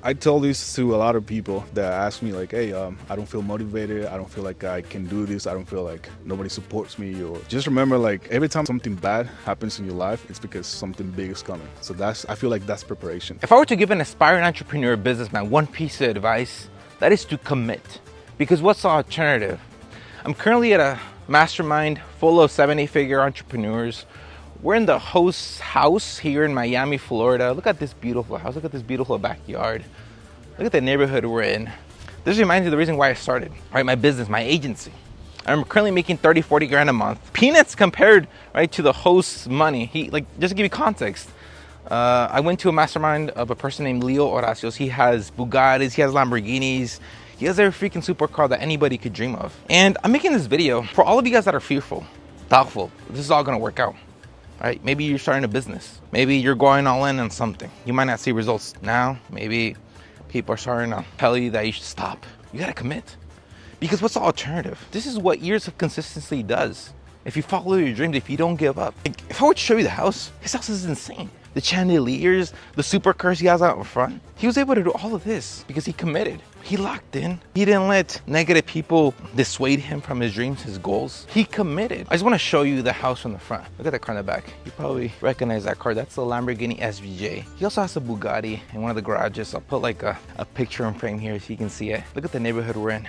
I tell this to a lot of people that ask me like, hey, I don't feel motivated. I don't feel like I can do this. I don't feel like nobody supports me. Or just remember, like every time something bad happens in your life, it's because something big is coming. So I feel like that's preparation. If I were to give an aspiring entrepreneur, businessman, one piece of advice, that is to commit. Because what's the alternative? I'm currently at a mastermind full of 7-8-figure entrepreneurs. We're in the host's house here in Miami, Florida. Look at this beautiful house. Look at this beautiful backyard. Look at the neighborhood we're in. This reminds me of the reason why I started, right? My business, my agency. I'm currently making 30, 40 grand a month. Peanuts compared, right, to the host's money. Just to give you context, I went to a mastermind of a person named Leo Horacio. He has Bugattis, he has Lamborghinis. He has every freaking supercar that anybody could dream of. And I'm making this video for all of you guys that are fearful, doubtful, this is all gonna work out. Right? Maybe you're starting a business. Maybe you're going all in on something. You might not see results now. Maybe people are starting to tell you that you should stop. You gotta commit. Because what's the alternative? This is what years of consistency does. If you follow your dreams, if you don't give up. If I were to show you the house, his house is insane. The chandeliers, the supercars he has out in front. He was able to do all of this because he committed. He locked in. He didn't let negative people dissuade him from his dreams, his goals. He committed. I just want to show you the house from the front. Look at that car in the back. You probably recognize that car. That's the Lamborghini SVJ. He also has a Bugatti in one of the garages. I'll put like a picture in frame here so you can see it. Look at the neighborhood we're in.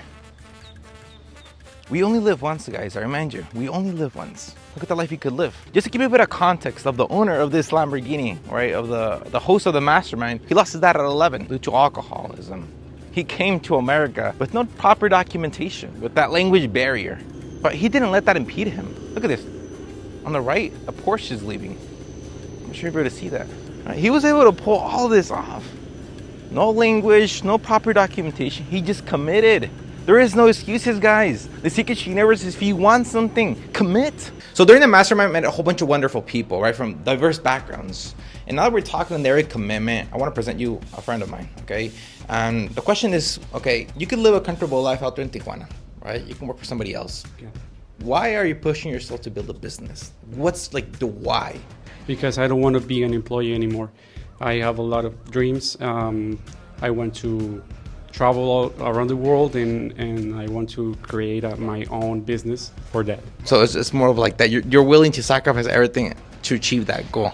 We only live once, guys. I remind you, we only live once. Look at the life you could live. Just to give you a bit of context of the owner of this Lamborghini, right, of the host of the mastermind, he lost his dad at 11 due to alcoholism. He came to America with no proper documentation, with that language barrier. But he didn't let that impede him. Look at this. On the right, a Porsche is leaving. I'm sure you're able to see that. Right? He was able to pull all this off. No language, no proper documentation. He just committed. There is no excuses, guys. The secret to universe is if you want something, commit. So during the mastermind, I met a whole bunch of wonderful people, right, from diverse backgrounds. And now that we're talking on their commitment, I want to present you a friend of mine, okay? And the question is, okay, you can live a comfortable life out there in Tijuana, right? You can work for somebody else. Yeah. Why are you pushing yourself to build a business? What's like the why? Because I don't want to be an employee anymore. I have a lot of dreams. I want to travel all around the world and I want to create my own business for that. So it's more of like that you're willing to sacrifice everything to achieve that goal.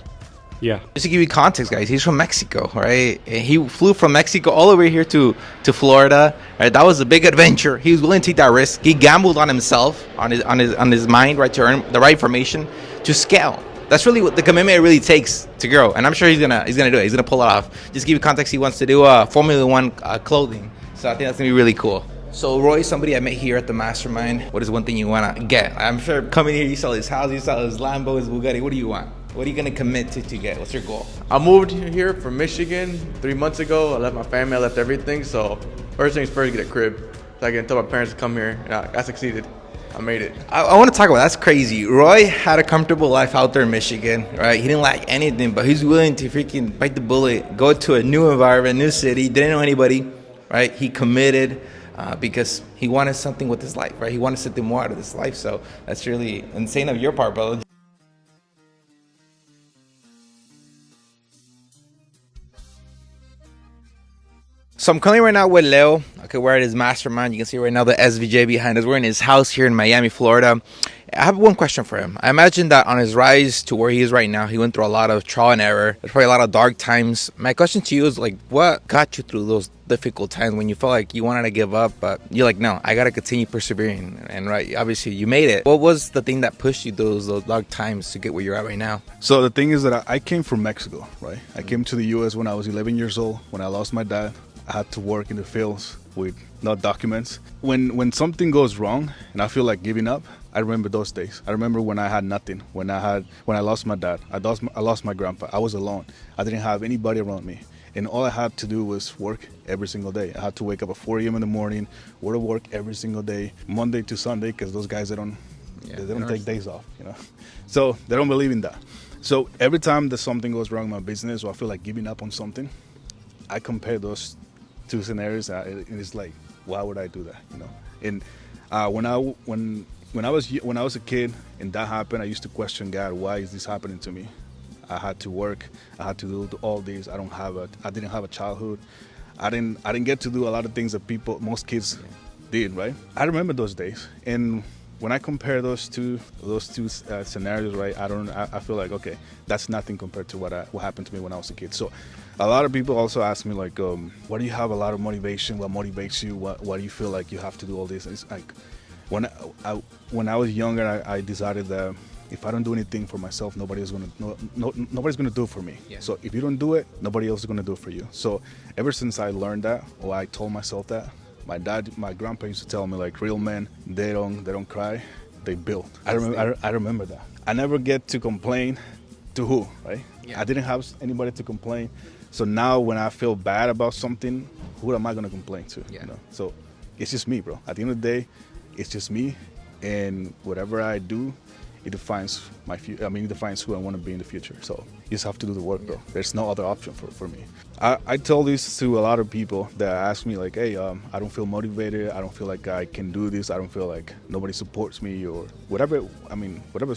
Yeah. Just to give you context, guys, he's from Mexico, right? And he flew from Mexico all the way here to Florida, right? That was a big adventure. He was willing to take that risk. He gambled on himself, on his mind, right, to earn the right information to scale. That's really what the commitment it really takes to grow, and I'm sure he's gonna do it. He's gonna pull it off. Just to give you context, he wants to do Formula One clothing, so I think that's gonna be really cool. So Roy, somebody I met here at the mastermind. What is one thing you wanna get? I'm sure coming here, you sell his house, you sell his Lambo, his Bugatti. What do you want? What are you gonna commit to get? What's your goal? I moved here from Michigan 3 months ago. I left my family, I left everything. So first things first, get a crib. So I can tell my parents to come here, and I succeeded. I made it. I want to talk about that's crazy. Roy had a comfortable life out there in Michigan, right? He didn't lack anything, but he's willing to freaking bite the bullet, go to a new environment, new city, didn't know anybody, right? He committed because he wanted something with his life, right? He wanted something more out of this life. So that's really insane of your part, brother. So I'm currently right now with Leo. Okay, we're at his mastermind. You can see right now the SVJ behind us. We're in his house here in Miami, Florida. I have one question for him. I imagine that on his rise to where he is right now, he went through a lot of trial and error. There's probably a lot of dark times. My question to you is like, what got you through those difficult times when you felt like you wanted to give up, but you're like, no, I got to continue persevering. And right, obviously you made it. What was the thing that pushed you through those dark times to get where you're at right now? So the thing is that I came from Mexico, right? I came to the U.S. when I was 11 years old, when I lost my dad. I had to work in the fields with no documents. When something goes wrong and I feel like giving up, I remember those days. I remember when I had nothing, when I lost my dad, I lost my grandpa. I was alone. I didn't have anybody around me. And all I had to do was work every single day. I had to wake up at 4 a.m. in the morning, go to work every single day, Monday to Sunday, because those guys, they don't take days off, you know. So they don't believe in that. So every time that something goes wrong in my business or I feel like giving up on something, I compare those two scenarios, and it's like, why would I do that? You know. And when I was a kid and that happened, I used to question God, why is this happening to me? I had to work, I had to do all this. I didn't have a childhood. I didn't get to do a lot of things that most kids did, right? I remember those days, and when I compare those two scenarios, right, I feel like, okay, that's nothing compared to what happened to me when I was a kid. So a lot of people also ask me like, what do you have a lot of motivation? What motivates you? Why do you feel like you have to do all this? And it's like, when I was younger, I decided that if I don't do anything for myself, nobody's gonna do it for me. Yeah. So if you don't do it, nobody else is gonna do it for you. So ever since I learned that, or I told myself that, my grandpa used to tell me like, real men, they don't cry, they build. I remember that. I never get to complain to who, right? Yeah. I didn't have anybody to complain. So now when I feel bad about something, who am I gonna complain to? Yeah. You know? So it's just me, bro. At the end of the day, it's just me, and whatever I do, it defines my future. I mean, it defines who I want to be in the future. So you just have to do the work, bro. There's no other option for me. I tell this to a lot of people that ask me like, hey, I don't feel motivated. I don't feel like I can do this. I don't feel like nobody supports me or whatever. I mean, whatever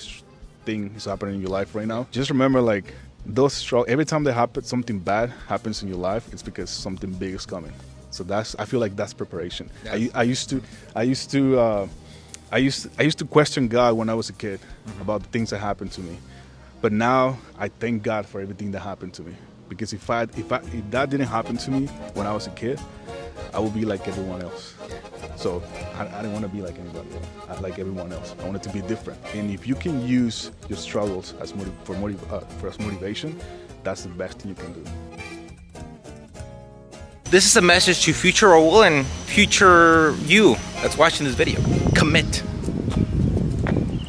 thing is happening in your life right now. Just remember, like, those struggles. Every time something bad happens in your life, it's because something big is coming. So I feel like that's preparation. I used to question God when I was a kid about the things that happened to me, but now I thank God for everything that happened to me, because if that didn't happen to me when I was a kid, I would be like everyone else. So I didn't want to be like anybody else, like everyone else. I wanted to be different. And if you can use your struggles as motivation, that's the best thing you can do. This is a message to future Raul and future you that's watching this video. Commit.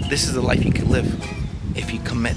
This is the life you can live if you commit.